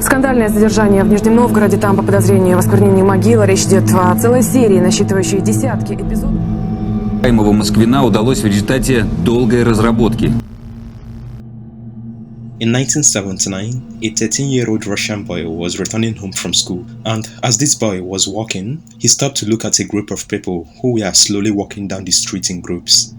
Скандальное задержание в Нижнем Новгороде. Там по подозрению в осквернении могилы. Речь идет о целой серии, насчитывающей десятки эпизодов. Обвиняемого Москвина удалось в результате долгой разработки. In 1979, a 13-year-old Russian boy was returning home from school, and as this boy was walking, he stopped to look at a group of people who were slowly walking down the street in groups.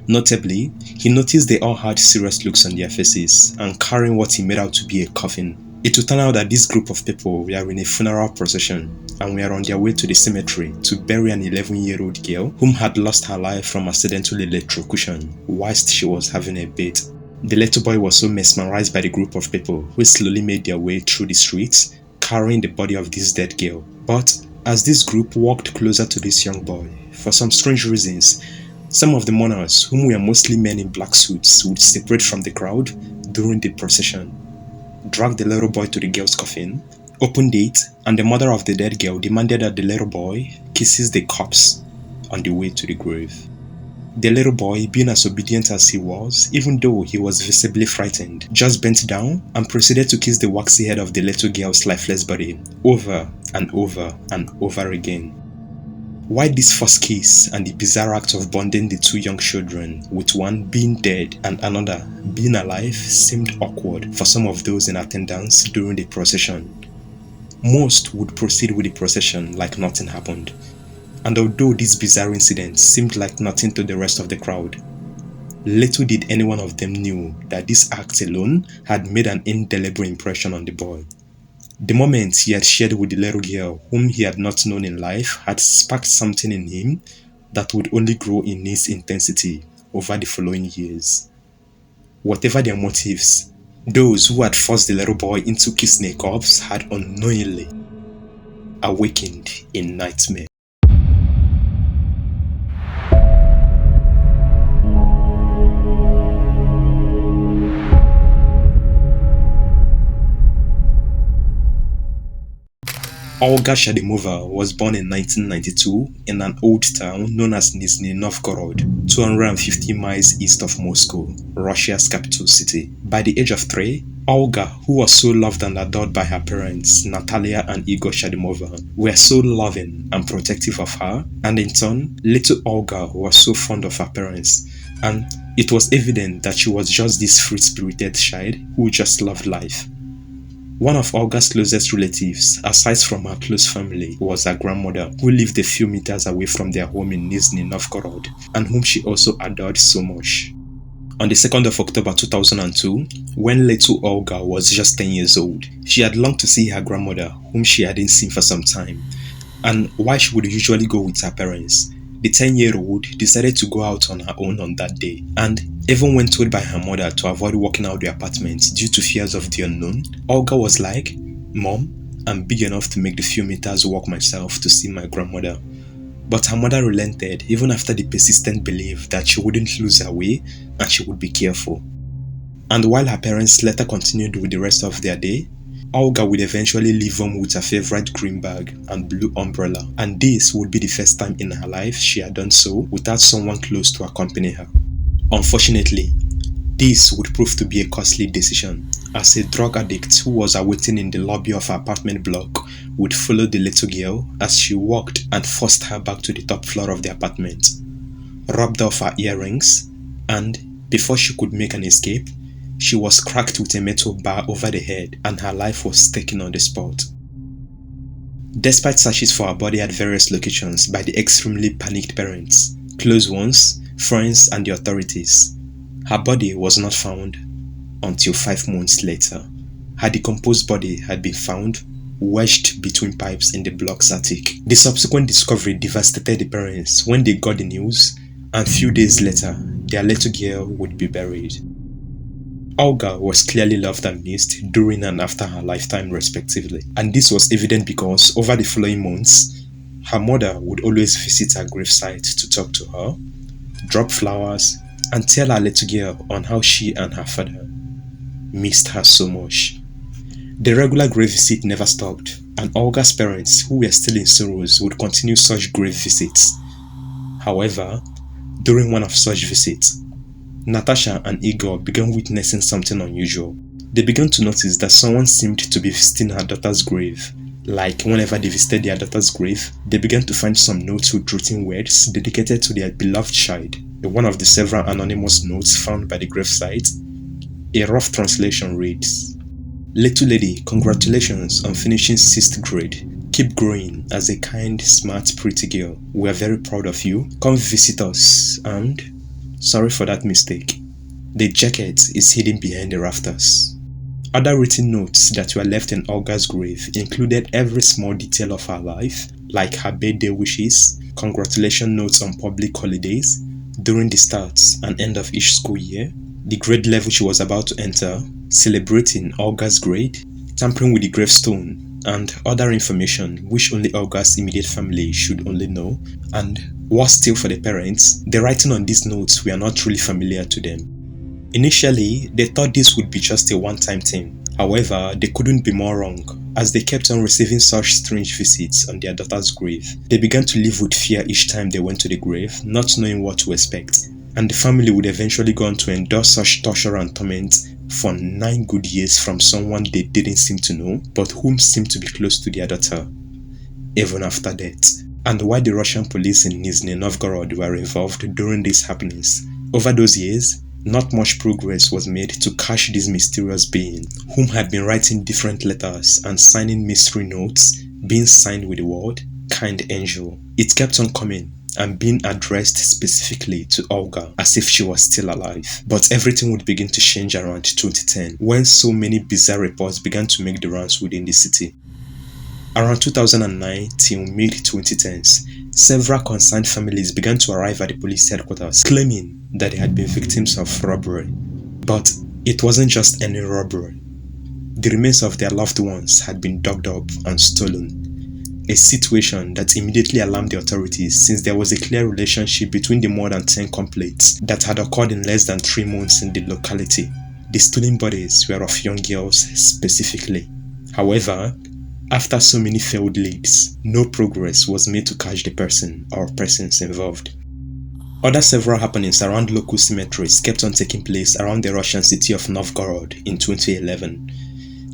Notably, he noticed they all had serious looks on their faces and carrying what he made out to be a coffin. It would turn out that this group of people were in a funeral procession and were on their way to the cemetery to bury an 11-year-old girl whom had lost her life from accidental electrocution whilst she was having a bath. The little boy was so mesmerized by the group of people who slowly made their way through the streets, carrying the body of this dead girl. But as this group walked closer to this young boy, for some strange reasons, some of the mourners, whom were mostly men in black suits, would separate from the crowd during the procession, drag the little boy to the girl's coffin, opened it, and the mother of the dead girl demanded that the little boy kisses the corpse on the way to the grave. The little boy, being as obedient as he was, even though he was visibly frightened, just bent down and proceeded to kiss the waxy head of the little girl's lifeless body over and over and over again. Why this first kiss and the bizarre act of bonding the two young children, with one being dead and another being alive, seemed awkward for some of those in attendance during the procession. Most would proceed with the procession like nothing happened. And although this bizarre incident seemed like nothing to the rest of the crowd, little did any one of them knew that this act alone had made an indelible impression on the boy. The moment he had shared with the little girl whom he had not known in life had sparked something in him that would only grow in its intensity over the following years. Whatever their motives, those who had forced the little boy into kissing a corpse had unknowingly awakened in nightmare. Olga Shadimova was born in 1992 in an old town known as Nizhny Novgorod, 250 miles east of Moscow, Russia's capital city. By the age of 3, Olga, who was so loved and adored by her parents, Natalia and Igor Shadimova, were so loving and protective of her, and in turn, little Olga was so fond of her parents, and it was evident that she was just this free-spirited child who just loved life. One of Olga's closest relatives, aside from her close family, was her grandmother, who lived a few meters away from their home in Nizhny Novgorod, and whom she also adored so much. On the 2nd of October 2002, when little Olga was just 10 years old, she had longed to see her grandmother, whom she hadn't seen for some time. And while she would usually go with her parents, the 10-year-old decided to go out on her own on that day, and even when told by her mother to avoid walking out the apartment due to fears of the unknown, Olga was like, "Mom, I'm big enough to make the few meters walk myself to see my grandmother." But her mother relented even after the persistent belief that she wouldn't lose her way and she would be careful. And while her parents later continued with the rest of their day, Olga would eventually leave home with her favorite green bag and blue umbrella, and this would be the first time in her life she had done so without someone close to accompany her. Unfortunately, this would prove to be a costly decision, as a drug addict who was awaiting in the lobby of her apartment block would follow the little girl as she walked and forced her back to the top floor of the apartment, robbed off her earrings, and before she could make an escape, she was cracked with a metal bar over the head and her life was taken on the spot. Despite searches for her body at various locations by the extremely panicked parents, close ones, friends and the authorities, her body was not found until 5 months later. Her decomposed body had been found wedged between pipes in the block's attic. The subsequent discovery devastated the parents when they got the news, and few days later, their little girl would be buried. Olga was clearly loved and missed during and after her lifetime respectively, and this was evident because over the following months, her mother would always visit her gravesite to talk to her, drop flowers, and tell her little girl on how she and her father missed her so much. The regular grave visit never stopped, and Olga's parents, who were still in sorrows, would continue such grave visits. However, during one of such visits, Natasha and Igor began witnessing something unusual. They began to notice that someone seemed to be visiting her daughter's grave. Like whenever they visited their daughter's grave, they began to find some notes with written words dedicated to their beloved child. In one of the several anonymous notes found by the gravesite, a rough translation reads, "Little lady, congratulations on finishing 6th grade. Keep growing as a kind, smart, pretty girl. We are very proud of you. Come visit us and sorry for that mistake. The jacket is hidden behind the rafters." Other written notes that were left in Olga's grave included every small detail of her life, like her birthday wishes, congratulation notes on public holidays, during the start and end of each school year, the grade level she was about to enter, celebrating Olga's grade, tampering with the gravestone, and other information which only Olga's immediate family should only know, and worse still for the parents, the writing on these notes were not really familiar to them. Initially, they thought this would be just a one-time thing. However, they couldn't be more wrong, as they kept on receiving such strange visits on their daughter's grave. They began to live with fear each time they went to the grave, not knowing what to expect, and the family would eventually go on to endure such torture and torment for 9 good years from someone they didn't seem to know, but whom seemed to be close to their daughter, even after death. And why the Russian police in Nizhny Novgorod were involved during these happenings. Over those years, not much progress was made to catch this mysterious being, whom had been writing different letters and signing mystery notes, being signed with the word "Kind Angel." It kept on coming and being addressed specifically to Olga as if she was still alive. But everything would begin to change around 2010, when so many bizarre reports began to make the rounds within the city. Around 2009 till mid-2010s, several concerned families began to arrive at the police headquarters claiming that they had been victims of robbery. But it wasn't just any robbery. The remains of their loved ones had been dug up and stolen. A situation that immediately alarmed the authorities, since there was a clear relationship between the more than 10 complaints that had occurred in less than 3 months in the locality. The stolen bodies were of young girls specifically. However, after so many failed leads, no progress was made to catch the person or persons involved. Other several happenings around local cemeteries kept on taking place around the Russian city of Novgorod in 2011.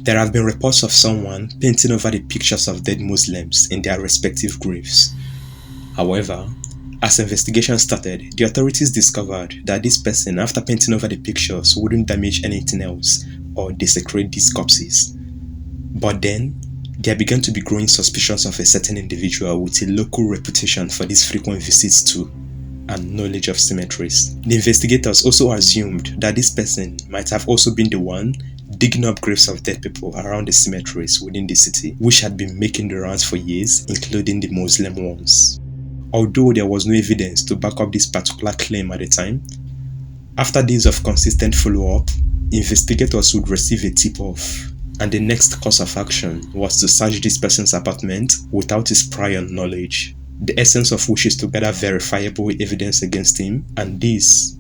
There have been reports of someone painting over the pictures of dead Muslims in their respective graves. However, as investigations started, the authorities discovered that this person, after painting over the pictures, wouldn't damage anything else or desecrate these corpses. But then, there began to be growing suspicions of a certain individual with a local reputation for these frequent visits to and knowledge of cemeteries. The investigators also assumed that this person might have also been the one digging up graves of dead people around the cemeteries within the city, which had been making the rounds for years, including the Muslim ones. Although there was no evidence to back up this particular claim at the time, after days of consistent follow-up, investigators would receive a tip-off, and the next course of action was to search this person's apartment without his prior knowledge, the essence of which is to gather verifiable evidence against him, and this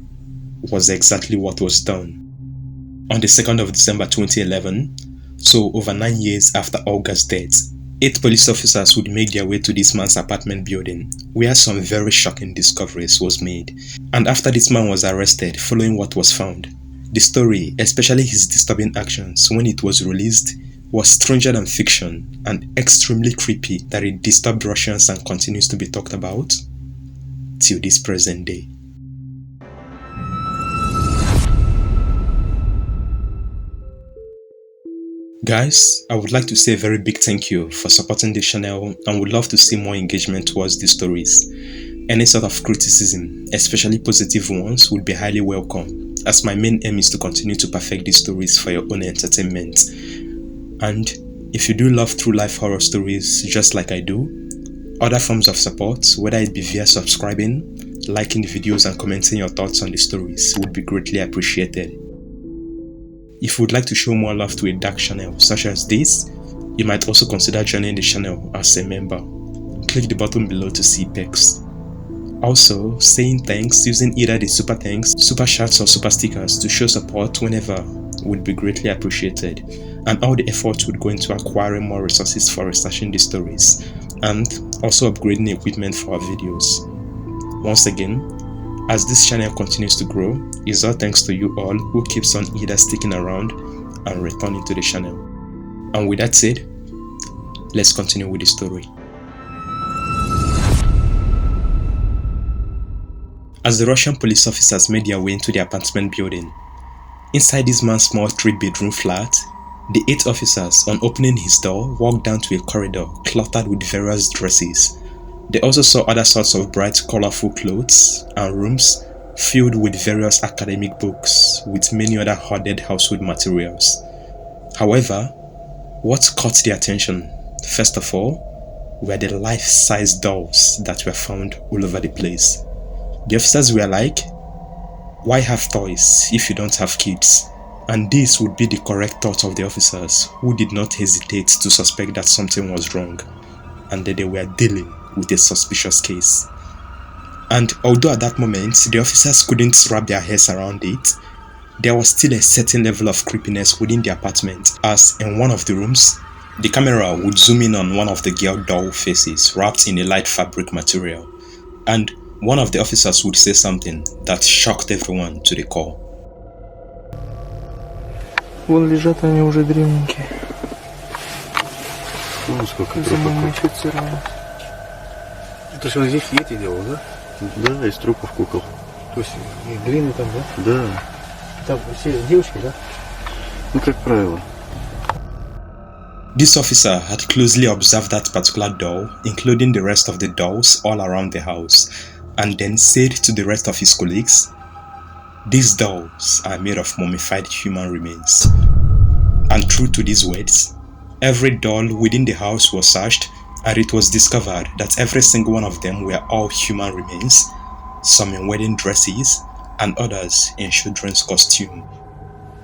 was exactly what was done. On the 2nd of December 2011, so over 9 years after Olga's death, 8 police officers would make their way to this man's apartment building, where some very shocking discoveries was made. And after this man was arrested following what was found, the story, especially his disturbing actions when it was released, was stranger than fiction and extremely creepy that it disturbed Russians and continues to be talked about till this present day. Guys, I would like to say a very big thank you for supporting this channel and would love to see more engagement towards these stories. Any sort of criticism, especially positive ones, would be highly welcome, as my main aim is to continue to perfect these stories for your own entertainment. And if you do love true life horror stories just like I do, other forms of support, whether it be via subscribing, liking the videos and commenting your thoughts on the stories, would be greatly appreciated. If you would like to show more love to a dark channel such as this, you might also consider joining the channel as a member. Click the button below to see perks. Also, saying thanks using either the super thanks, super chats or super stickers to show support whenever would be greatly appreciated, and all the effort would go into acquiring more resources for researching the stories and also upgrading equipment for our videos. Once again, as this channel continues to grow, it's all thanks to you all who keeps on either sticking around and returning to the channel. And with that said, let's continue with the story. As the Russian police officers made their way into the apartment building, inside this man's small 3-bedroom flat, the 8 officers, on opening his door, walked down to a corridor cluttered with various dresses. They also saw other sorts of bright, colorful clothes and rooms filled with various academic books, with many other hoarded household materials. However, what caught their attention, first of all, were the life-size dolls that were found all over the place. The officers were like, why have toys if you don't have kids? And this would be the correct thought of the officers, who did not hesitate to suspect that something was wrong, and that they were dealing with a suspicious case. And although at that moment the officers couldn't wrap their heads around it, there was still a certain level of creepiness within the apartment, as in one of the rooms, the camera would zoom in on one of the girl doll faces wrapped in a light fabric material, and one of the officers would say something that shocked everyone to the core. Вон лежат они уже древненькие. Ну, сколько Замумифицированы. Это же он здесь эти делал, да? Да, из трупов кукол. То есть глины там, да? Да. Там все девочки, да? Ну, как правило. This officer had closely observed that particular doll, including the rest of the dolls all around the house, and then said to the rest of his colleagues, "These dolls are made of mummified human remains." And true to these words, every doll within the house was searched, and it was discovered that every single one of them were all human remains, some in wedding dresses and others in children's costume.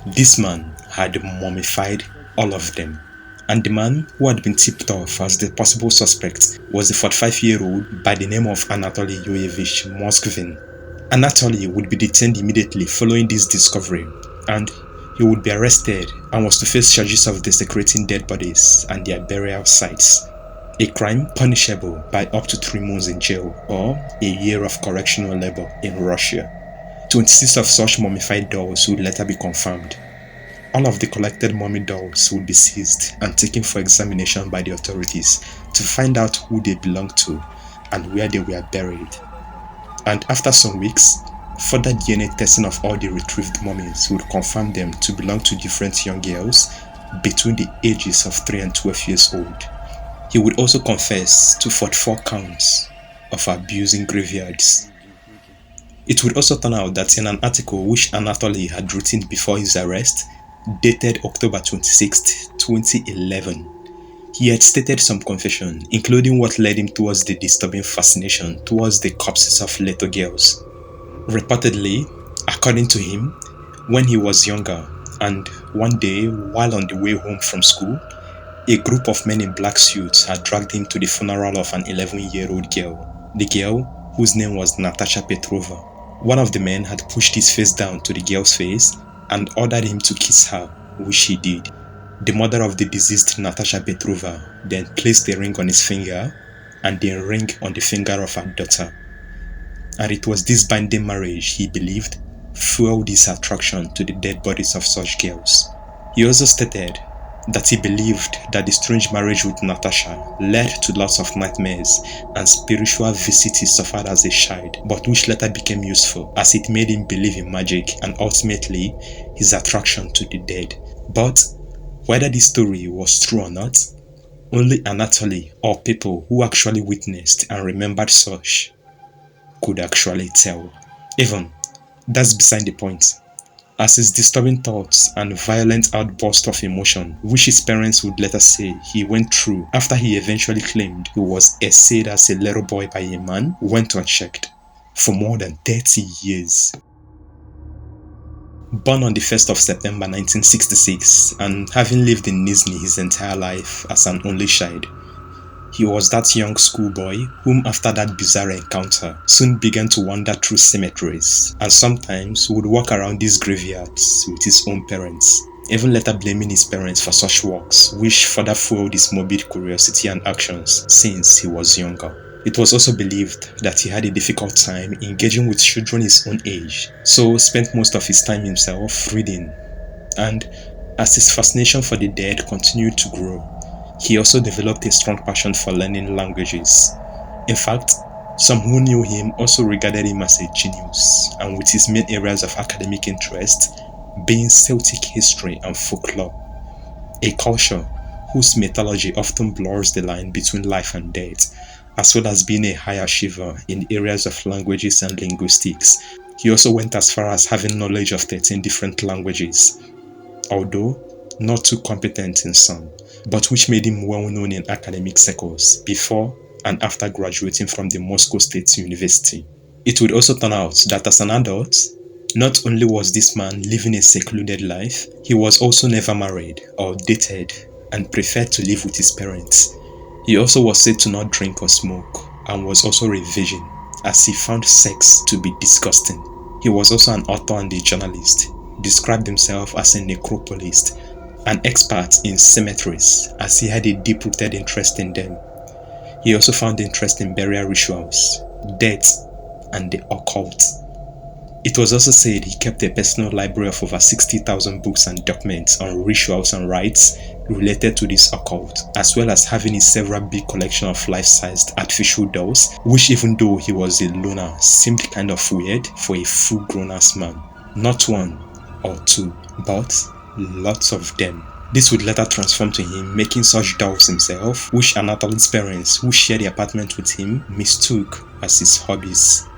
This man had mummified all of them, and the man who had been tipped off as the possible suspect was the 45-year-old by the name of Anatoly Yoyevich Moskvin. Anatoly would be detained immediately following this discovery, and he would be arrested and was to face charges of desecrating dead bodies and their burial sites, a crime punishable by up to 3 months in jail or a year of correctional labor in Russia. 26 of such mummified dolls would later be confirmed. All of the collected mummy dolls would be seized and taken for examination by the authorities to find out who they belonged to and where they were buried. And after some weeks, further DNA testing of all the retrieved mummies would confirm them to belong to different young girls between the ages of 3 and 12 years old. He would also confess to 44 counts of abusing graveyards. It would also turn out that in an article which Anatoly had written before his arrest, dated October 26, 2011, he had stated some confession, including what led him towards the disturbing fascination towards the corpses of little girls. Reportedly, according to him, when he was younger, and one day while on the way home from school, a group of men in black suits had dragged him to the funeral of an 11-year-old girl, the girl whose name was Natasha Petrova. One of the men had pushed his face down to the girl's face and ordered him to kiss her, which he did. The mother of the deceased Natasha Petrova then placed a ring on his finger and a ring on the finger of her daughter. And it was this binding marriage, he believed, fueled his attraction to the dead bodies of such girls. He also stated that he believed that the strange marriage with Natasha led to lots of nightmares and spiritual visits he suffered as a child, but which later became useful as it made him believe in magic and ultimately his attraction to the dead. But whether this story was true or not, only Anatoly or people who actually witnessed and remembered such could actually tell. Even, that's beside the point, as his disturbing thoughts and violent outburst of emotion, which his parents would later say he went through after he eventually claimed he was essayed as a little boy by a man, went unchecked for more than 30 years. Born on the 1st of September 1966 and having lived in Nizhny his entire life as an only child, he was that young schoolboy whom after that bizarre encounter soon began to wander through cemeteries and sometimes would walk around these graveyards with his own parents, even later blaming his parents for such walks, which further fueled his morbid curiosity and actions since he was younger. It was also believed that he had a difficult time engaging with children his own age, so spent most of his time himself reading. And As his fascination for the dead continued to grow, he also developed a strong passion for learning languages. In fact, some who knew him also regarded him as a genius, and with his main areas of academic interest being Celtic history and folklore, a culture whose mythology often blurs the line between life and death, as well as being a high achiever in areas of languages and linguistics. He also went as far as having knowledge of 13 different languages, although not too competent in some, but which made him well known in academic circles before and after graduating from the Moscow State University. It would also turn out that as an adult, not only was this man living a secluded life, he was also never married or dated and preferred to live with his parents. He also was said to not drink or smoke and was also a virgin, as he found sex to be disgusting. He was also an author and a journalist, described himself as a necropolist, an expert in cemeteries as he had a deep-rooted interest in them. He also found interest in burial rituals, death, and the occult. It was also said he kept a personal library of over 60,000 books and documents on rituals and rites related to this occult, as well as having a several big collection of life-sized artificial dolls, which even though he was a loner, seemed kind of weird for a full-grown-ass man. Not one or two, but lots of them. This would later transform to him making such dolls himself, which Anatoly's parents, who shared the apartment with him, mistook as his hobbies.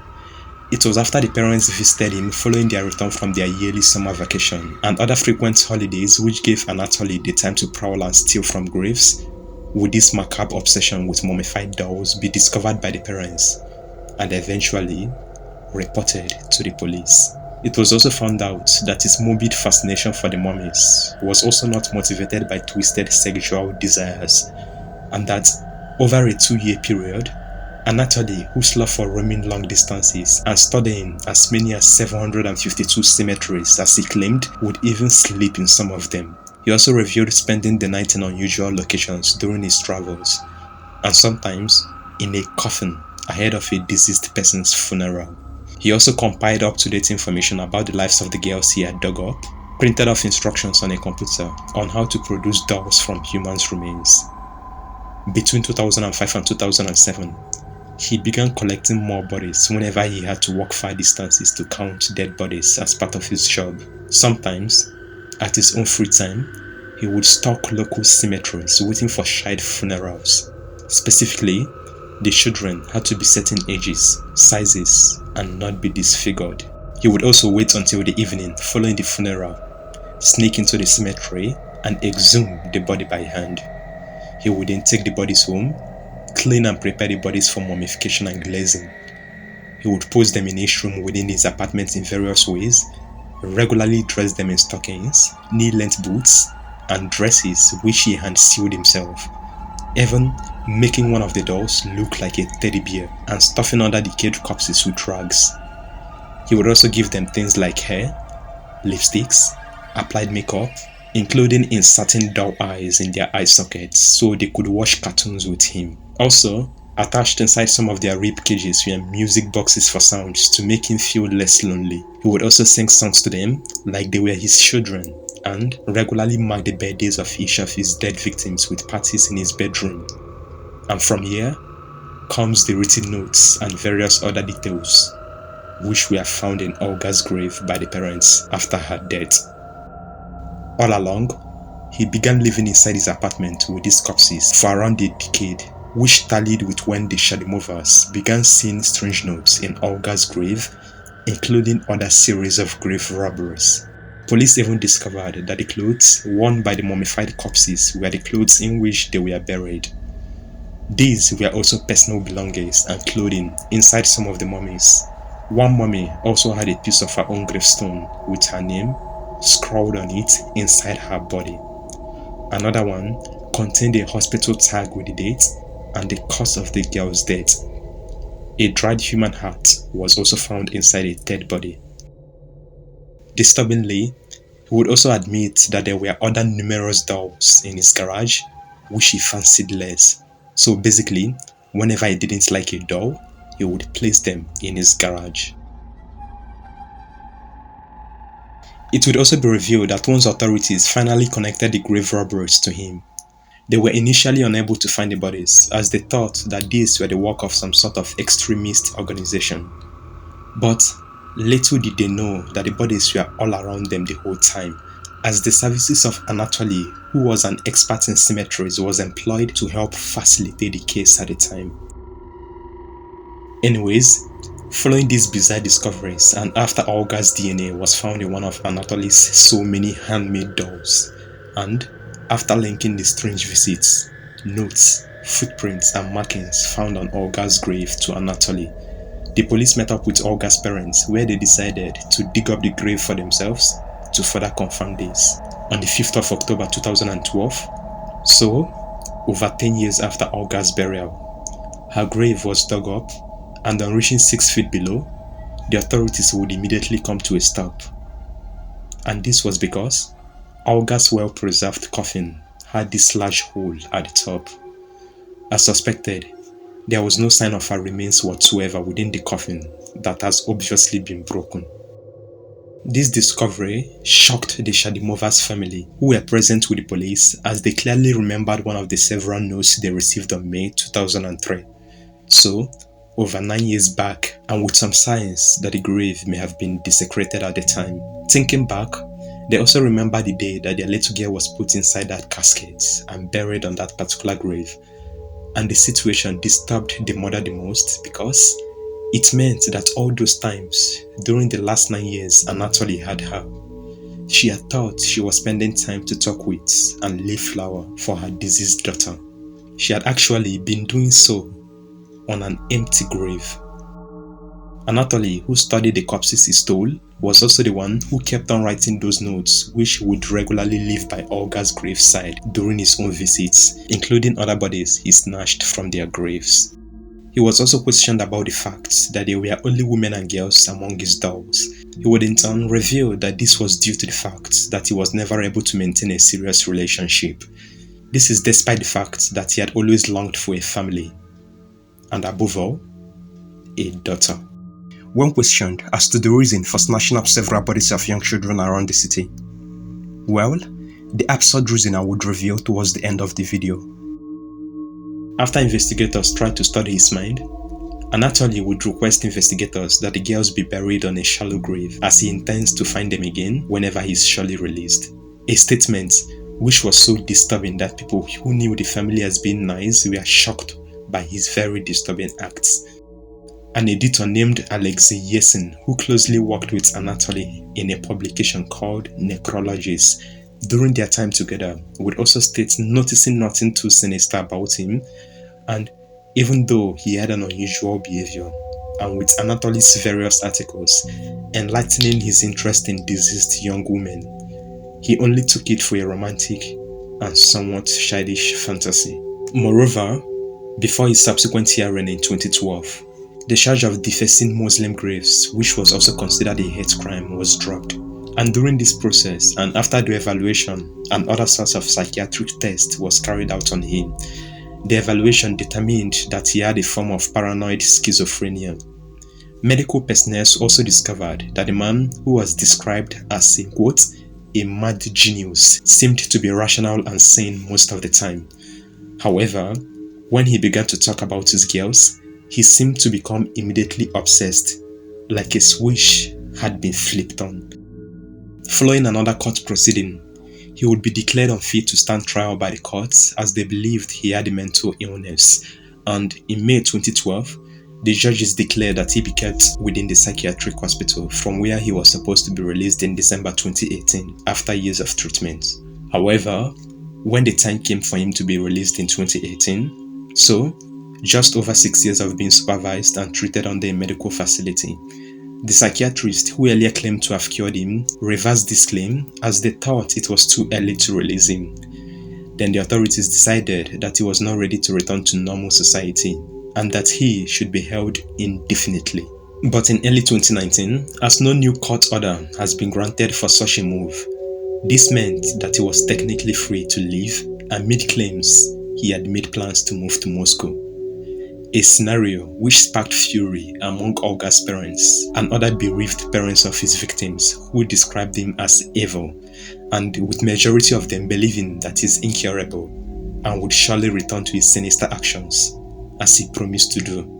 It was after the parents visited him following their return from their yearly summer vacation and other frequent holidays which gave Anatoly the time to prowl and steal from graves, would this macabre obsession with mummified dolls be discovered by the parents and eventually reported to the police. It was also found out that his morbid fascination for the mummies was also not motivated by twisted sexual desires, and that over a 2-year period, Anatoly, whose love for roaming long distances and studying as many as 752 cemeteries as he claimed, would even sleep in some of them. He also revealed spending the night in unusual locations during his travels, and sometimes in a coffin ahead of a deceased person's funeral. He also compiled up-to-date information about the lives of the girls he had dug up, printed off instructions on a computer on how to produce dolls from humans' remains. Between 2005 and 2007, he began collecting more bodies whenever he had to walk far distances to count dead bodies as part of his job. Sometimes, at his own free time, he would stalk local cemeteries waiting for child funerals. Specifically, the children had to be certain ages, sizes, and not be disfigured. He would also wait until the evening following the funeral, sneak into the cemetery, and exhume the body by hand. He would then take the bodies home, clean and prepare the bodies for mummification and glazing. He would pose them in each room within his apartment in various ways, regularly dress them in stockings, knee-length boots, and dresses which he hand-sewed himself, even making one of the dolls look like a teddy bear and stuffing other decayed corpses with rags. He would also give them things like hair, lipsticks, applied makeup, including inserting doll eyes in their eye sockets so they could watch cartoons with him. Also, attached inside some of their rib cages were music boxes for sounds to make him feel less lonely. He would also sing songs to them like they were his children, and regularly mark the birthdays of each of his dead victims with parties in his bedroom. And from here comes the written notes and various other details, which were found in Olga's grave by the parents after her death. All along, he began living inside his apartment with these corpses for around a decade, which tallied with when the Shademovas began seeing strange notes in Olga's grave, including other series of grave robberies. Police even discovered that the clothes worn by the mummified corpses were the clothes in which they were buried. These were also personal belongings and clothing inside some of the mummies. One mummy also had a piece of her own gravestone with her name scrawled on it inside her body. Another one contained a hospital tag with the date and the cause of the girl's death. A dried human heart was also found inside a dead body. Disturbingly, he would also admit that there were other numerous dolls in his garage which he fancied less. So basically, whenever he didn't like a doll, he would place them in his garage. It would also be revealed that once authorities finally connected the grave robberies to him, they were initially unable to find the bodies, as they thought that these were the work of some sort of extremist organization. But little did they know that the bodies were all around them the whole time, as the services of Anatoly, who was an expert in cemeteries, was employed to help facilitate the case at the time. Anyways, following these bizarre discoveries, and after Olga's DNA was found in one of Anatoly's so many handmade dolls, and after linking the strange visits, notes, footprints, and markings found on Olga's grave to Anatoly, the police met up with Olga's parents, where they decided to dig up the grave for themselves to further confirm this. On the 5th of October 2012, so over 10 years after Olga's burial, her grave was dug up, and on reaching 6 feet below, the authorities would immediately come to a stop. And this was because Olga's well-preserved coffin had this large hole at the top. As suspected, there was no sign of her remains whatsoever within the coffin that has obviously been broken. This discovery shocked the Shadimovas family, who were present with the police, as they clearly remembered one of the several notes they received on May 2003. So, over 9 years back, and with some signs that the grave may have been desecrated at the time. Thinking back, they also remember the day that their little girl was put inside that casket and buried on that particular grave. And the situation disturbed the mother the most, because it meant that all those times during the last 9 years Anatoly had her, she had thought she was spending time to talk with and lay flower for her deceased daughter. She had actually been doing so on an empty grave. Anatoly, who studied the corpses he stole, was also the one who kept on writing those notes, which he would regularly leave by Olga's graveside during his own visits, including other bodies he snatched from their graves. He was also questioned about the fact that there were only women and girls among his dolls. He would in turn reveal that this was due to the fact that he was never able to maintain a serious relationship. This is despite the fact that he had always longed for a family, and above all, a daughter. When questioned as to the reason for snatching up several bodies of young children around the city, well, the absurd reason I would reveal towards the end of the video. After investigators tried to study his mind, Anatoly would request investigators that the girls be buried on a shallow grave, as he intends to find them again whenever he is surely released. A statement which was so disturbing that people who knew the family as being nice were shocked by his very disturbing acts. An editor named Alexei Yesin, who closely worked with Anatoly in a publication called Necrologies during their time together, would also state noticing nothing too sinister about him, and even though he had an unusual behavior, and with Anatoly's various articles enlightening his interest in deceased young women, he only took it for a romantic and somewhat childish fantasy. Moreover, before his subsequent hearing in 2012, the charge of defacing Muslim graves, which was also considered a hate crime, was dropped. And during this process, and after the evaluation and other sorts of psychiatric tests was carried out on him, the evaluation determined that he had a form of paranoid schizophrenia. Medical personnel also discovered that the man, who was described as quote, a mad genius, seemed to be rational and sane most of the time. However, when he began to talk about his girls, he seemed to become immediately obsessed, like a switch had been flipped on. Following another court proceeding, he would be declared unfit to stand trial by the courts, as they believed he had a mental illness, and in May 2012, the judges declared that he be kept within the psychiatric hospital, from where he was supposed to be released in December 2018 after years of treatment. However, when the time came for him to be released in 2018, so just over 6 years of being supervised and treated under a medical facility, the psychiatrist who earlier claimed to have cured him reversed this claim, as they thought it was too early to release him. Then the authorities decided that he was not ready to return to normal society and that he should be held indefinitely. But in early 2019, as no new court order has been granted for such a move, this meant that he was technically free to leave amid claims he had made plans to move to Moscow. a scenario which sparked fury among Olga's parents and other bereaved parents of his victims, who described him as evil, and with majority of them believing that he's incurable and would surely return to his sinister actions, as he promised to do.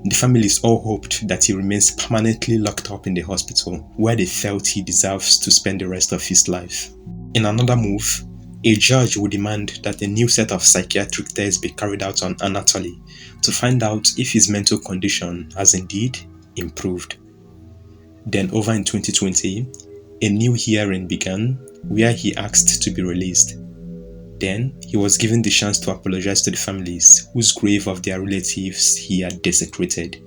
The families all hoped that he remains permanently locked up in the hospital, where they felt he deserves to spend the rest of his life. In another move, a judge would demand that a new set of psychiatric tests be carried out on Anatoly to find out if his mental condition has indeed improved. Then over in 2020, a new hearing began where he asked to be released. Then he was given the chance to apologize to the families whose grave of their relatives he had desecrated.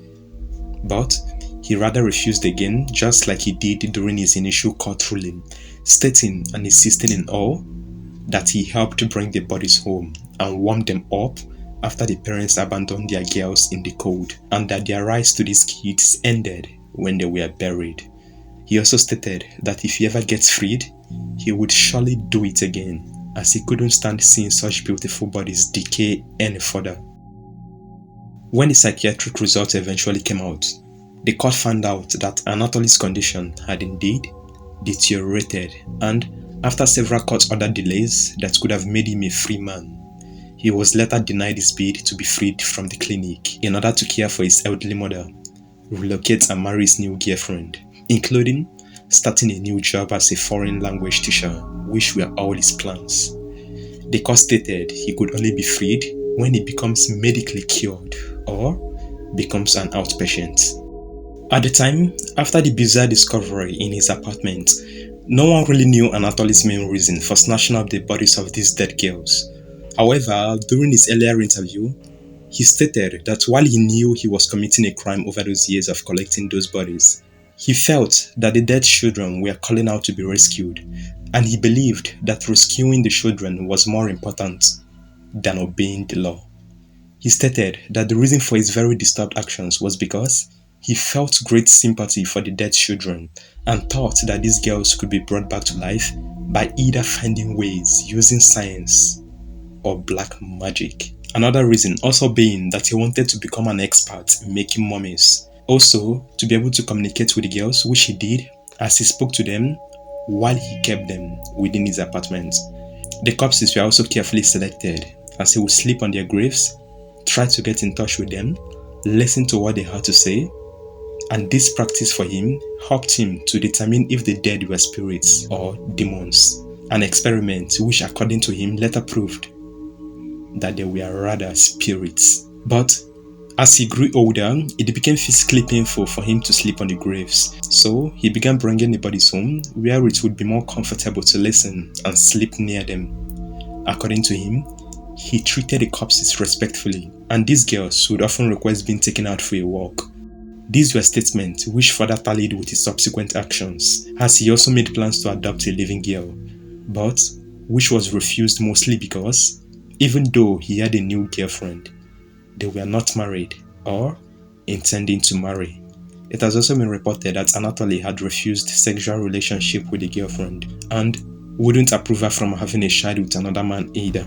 But he rather refused again, just like he did during his initial court ruling, stating and insisting in all that he helped bring the bodies home and warm them up after the parents abandoned their girls in the cold, and that their rights to these kids ended when they were buried. He also stated that if he ever gets freed, he would surely do it again, as he couldn't stand seeing such beautiful bodies decay any further. When the psychiatric results eventually came out, the court found out that Anatoly's condition had indeed deteriorated, and after several court-ordered delays that could have made him a free man, he was later denied his bid to be freed from the clinic in order to care for his elderly mother, relocate and marry his new girlfriend, including starting a new job as a foreign language teacher, which were all his plans. The court stated he could only be freed when he becomes medically cured or becomes an outpatient. At the time, after the bizarre discovery in his apartment, no one really knew Anatoly's main reason for snatching up the bodies of these dead girls. However, during his earlier interview, he stated that while he knew he was committing a crime over those years of collecting those bodies, he felt that the dead children were calling out to be rescued, and he believed that rescuing the children was more important than obeying the law. He stated that the reason for his very disturbed actions was because he felt great sympathy for the dead children and thought that these girls could be brought back to life by either finding ways using science or black magic. Another reason also being that he wanted to become an expert in making mummies. Also, to be able to communicate with the girls, which he did as he spoke to them while he kept them within his apartment. The corpses were also carefully selected, as he would sleep on their graves, try to get in touch with them, listen to what they had to say, and this practice for him helped him to determine if the dead were spirits or demons, an experiment which according to him later proved that they were rather spirits. But as he grew older, it became physically painful for him to sleep on the graves, so he began bringing the bodies home where it would be more comfortable to listen and sleep near them. According to him, he treated the corpses respectfully, and these girls would often request being taken out for a walk. These were statements which further tallied with his subsequent actions, as he also made plans to adopt a living girl, but which was refused mostly because, even though he had a new girlfriend, they were not married or intending to marry. It has also been reported that Anatoly had refused sexual relationship with a girlfriend and wouldn't approve her from having a child with another man either.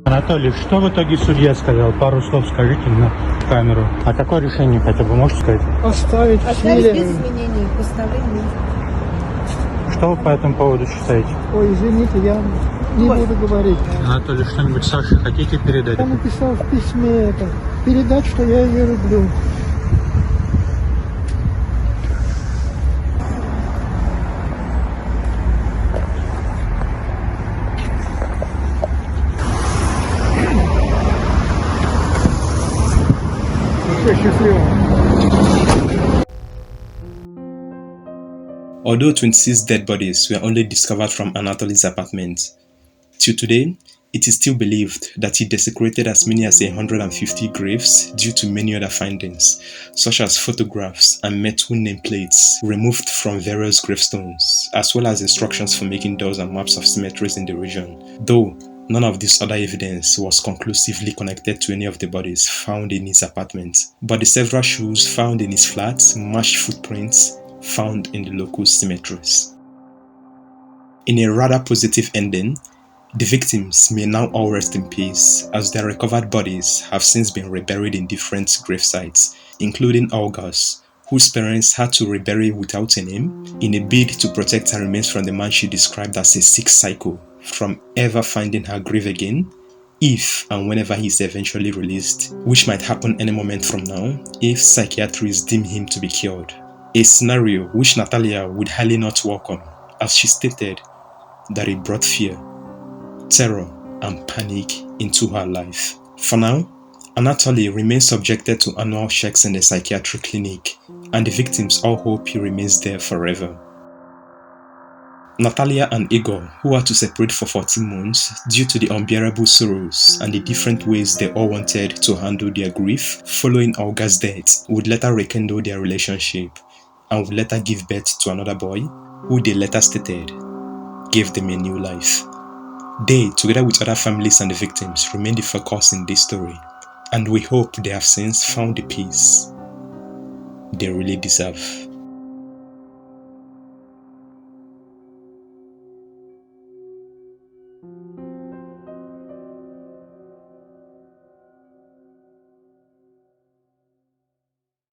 Анатолий, что в итоге судья сказал? Пару слов скажите на камеру. А какое решение хотя бы можете сказать? Оставить в Оставить силе. без изменений постановления. Что вы по этому поводу считаете? Ой, извините, я не буду говорить. Анатолий, что-нибудь Саше хотите передать? Я написал в письме это. Передать, что я ее люблю. Although 26 dead bodies were only discovered from Anatoly's apartment, till today, it is still believed that he desecrated as many as 150 graves due to many other findings, such as photographs and metal nameplates removed from various gravestones, as well as instructions for making doors and maps of cemeteries in the region, though none of this other evidence was conclusively connected to any of the bodies found in his apartment. But the several shoes found in his flat matched footprints found in the local cemeteries. In a rather positive ending, The victims may now all rest in peace, as their recovered bodies have since been reburied in different grave sites, including Olga's, whose parents had to rebury without a name in a bid to protect her remains from the man she described as a sick psycho from ever finding her grave again, if and whenever he is eventually released, which might happen any moment from now if psychiatrists deem him to be cured. A scenario which Natalia would highly not welcome, as she stated that it brought fear, terror, and panic into her life. For now, Anatoly remains subjected to annual checks in the psychiatric clinic, and the victims all hope he remains there forever. Natalia and Igor, who had to separate for 14 months due to the unbearable sorrows and the different ways they all wanted to handle their grief following Olga's death, would later rekindle their relationship and would later give birth to another boy, who they later stated gave them a new life. They, together with other families and the victims, remain the focus in this story, and we hope they have since found the peace they really deserve.